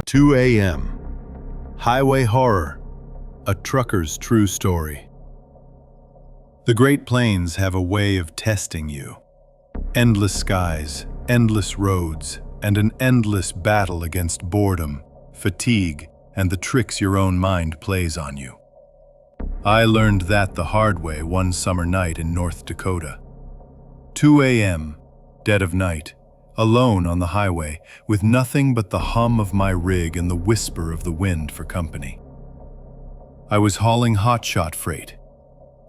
2 a.m. Highway horror, a trucker's true story. The Great Plains have a way of testing you. Endless skies, endless roads, and an endless battle against boredom, fatigue, and the tricks your own mind plays on you. I learned that the hard way one summer night in North Dakota. 2 a.m., dead of night, alone on the highway, with nothing but the hum of my rig and the whisper of the wind for company. I was hauling hotshot freight,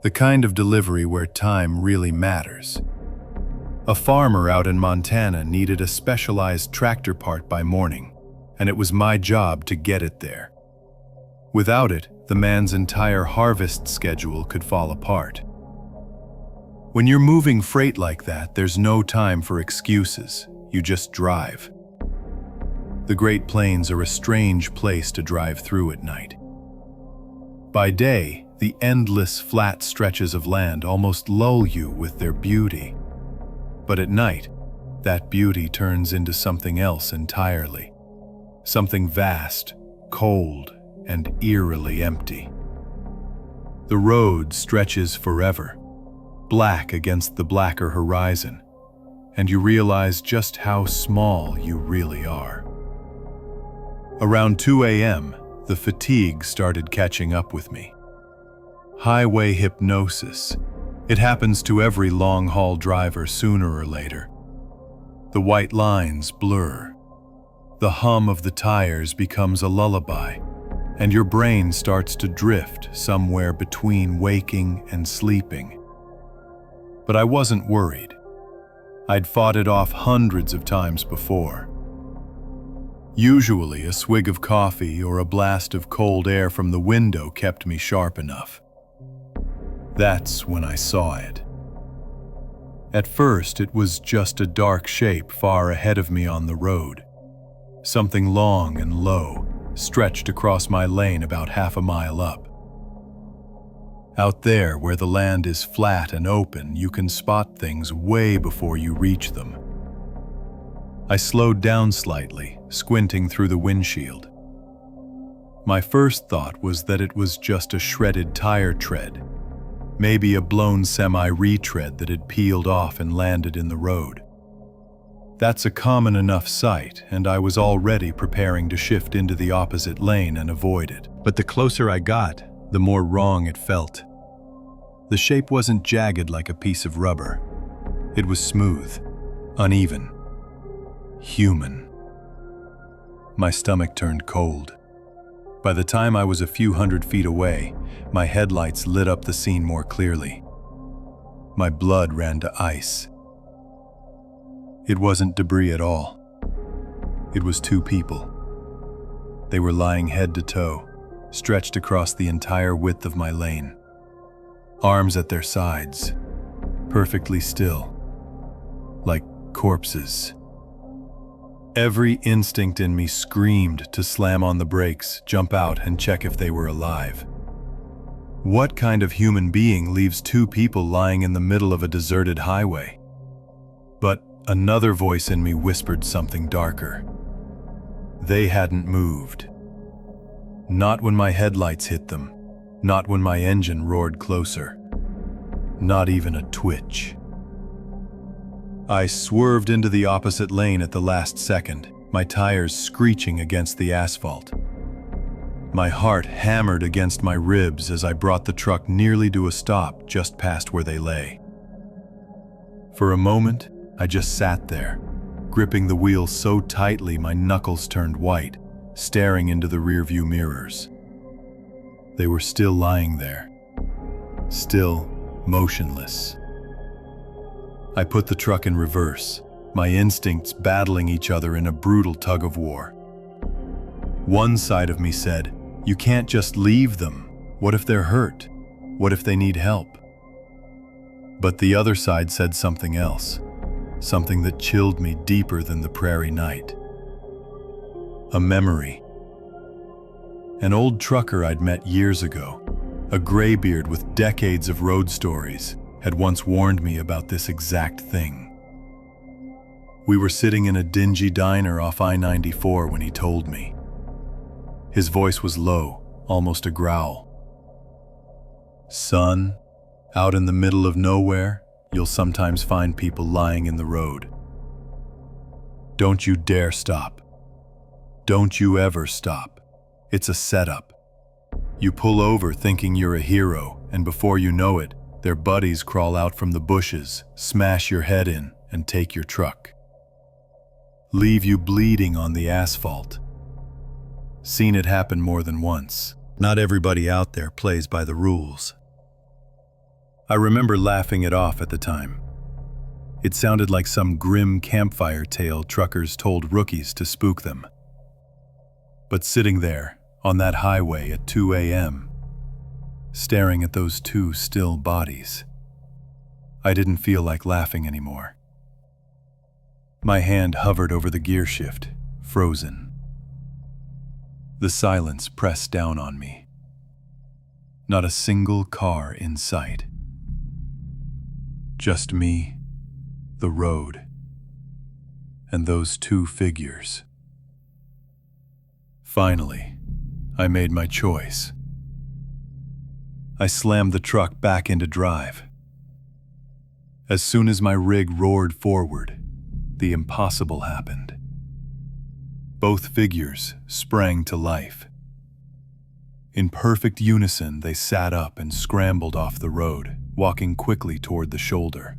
the kind of delivery where time really matters. A farmer out in Montana needed a specialized tractor part by morning, and it was my job to get it there. Without it, the man's entire harvest schedule could fall apart. When you're moving freight like that, there's no time for excuses. You just drive. The Great Plains are a strange place to drive through at night. By day, the endless flat stretches of land almost lull you with their beauty. But at night, that beauty turns into something else entirely. Something vast, cold, and eerily empty. The road stretches forever, black against the blacker horizon, and you realize just how small you really are. Around 2 a.m., the fatigue started catching up with me. Highway hypnosis. It happens to every long-haul driver sooner or later. The white lines blur. The hum of the tires becomes a lullaby, and your brain starts to drift somewhere between waking and sleeping. But I wasn't worried. I'd fought it off hundreds of times before. Usually, a swig of coffee or a blast of cold air from the window kept me sharp enough. That's when I saw it. At first, it was just a dark shape far ahead of me on the road. Something long and low, stretched across my lane about half a mile up. Out there, where the land is flat and open, you can spot things way before you reach them. I slowed down slightly, squinting through the windshield. My first thought was that it was just a shredded tire tread, maybe a blown semi-retread that had peeled off and landed in the road. That's a common enough sight, and I was already preparing to shift into the opposite lane and avoid it. But the closer I got, the more wrong it felt. The shape wasn't jagged like a piece of rubber. It was smooth, uneven, human. My stomach turned cold. By the time I was a few hundred feet away, my headlights lit up the scene more clearly. My blood ran to ice. It wasn't debris at all. It was two people. They were lying head to toe, stretched across the entire width of my lane. Arms at their sides, perfectly still, like corpses. Every instinct in me screamed to slam on the brakes, jump out, and check if they were alive. What kind of human being leaves two people lying in the middle of a deserted highway? But another voice in me whispered something darker. They hadn't moved. Not when my headlights hit them. Not when my engine roared closer. Not even a twitch. I swerved into the opposite lane at the last second, my tires screeching against the asphalt. My heart hammered against my ribs as I brought the truck nearly to a stop just past where they lay. For a moment, I just sat there, gripping the wheel so tightly my knuckles turned white, staring into the rearview mirrors. They were still lying there, still motionless. I put the truck in reverse, my instincts battling each other in a brutal tug-of-war. One side of me said, "You can't just leave them. What if they're hurt? What if they need help?" But the other side said something else, something that chilled me deeper than the prairie night. A memory. An old trucker I'd met years ago, a graybeard with decades of road stories, had once warned me about this exact thing. We were sitting in a dingy diner off I-94 when he told me. His voice was low, almost a growl. "Son, out in the middle of nowhere, you'll sometimes find people lying in the road. Don't you dare stop. Don't you ever stop. It's a setup. You pull over thinking you're a hero, and before you know it, their buddies crawl out from the bushes, smash your head in, and take your truck. Leave you bleeding on the asphalt. Seen it happen more than once. Not everybody out there plays by the rules." I remember laughing it off at the time. It sounded like some grim campfire tale truckers told rookies to spook them. But sitting there, on that highway at 2 a.m., staring at those two still bodies, I didn't feel like laughing anymore. My hand hovered over the gear shift, frozen. The silence pressed down on me. Not a single car in sight. Just me, the road, and those two figures. Finally, I made my choice. I slammed the truck back into drive. As soon as my rig roared forward, the impossible happened. Both figures sprang to life. In perfect unison, they sat up and scrambled off the road, walking quickly toward the shoulder.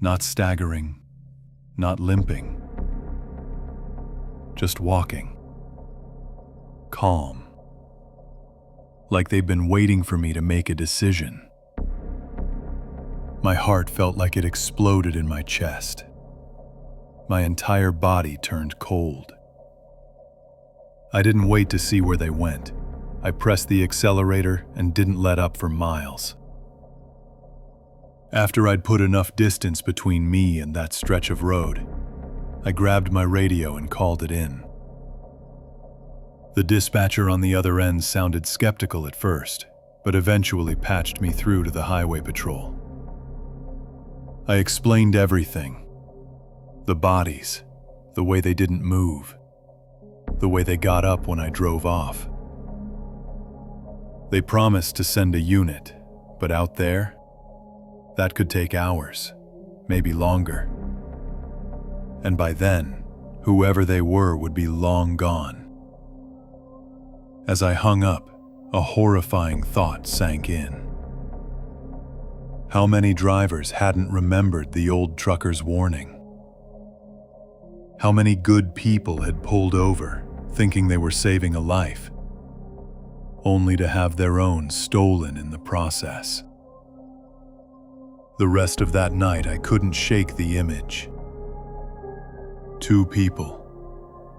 Not staggering, not limping, just walking. Calm. Like they'd been waiting for me to make a decision. My heart felt like it exploded in my chest. My entire body turned cold. I didn't wait to see where they went. I pressed the accelerator and didn't let up for miles. After I'd put enough distance between me and that stretch of road, I grabbed my radio and called it in. The dispatcher on the other end sounded skeptical at first, but eventually patched me through to the highway patrol. I explained everything. The bodies, the way they didn't move, the way they got up when I drove off. They promised to send a unit, but out there, that could take hours, maybe longer. And by then, whoever they were would be long gone. As I hung up, a horrifying thought sank in. How many drivers hadn't remembered the old trucker's warning? How many good people had pulled over, thinking they were saving a life, only to have their own stolen in the process? The rest of that night, I couldn't shake the image. Two people,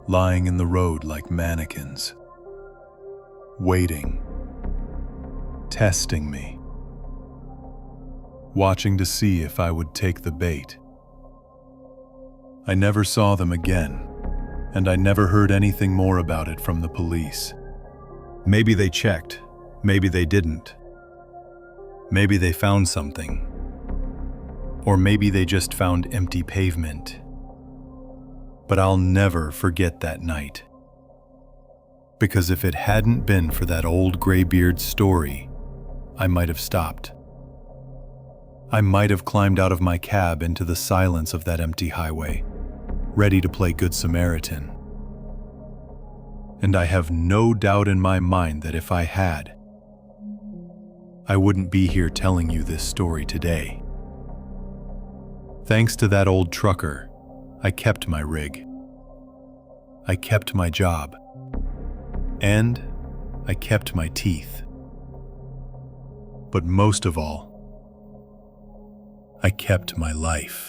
lying in the road like mannequins, waiting, testing me, watching to see if I would take the bait. I never saw them again, and I never heard anything more about it from the police. Maybe they checked, maybe they didn't. Maybe they found something. Or maybe they just found empty pavement. But I'll never forget that night. Because if it hadn't been for that old graybeard's story, I might have stopped. I might have climbed out of my cab into the silence of that empty highway, ready to play Good Samaritan. And I have no doubt in my mind that if I had, I wouldn't be here telling you this story today. Thanks to that old trucker, I kept my rig. I kept my job. And I kept my teeth. But most of all, I kept my life.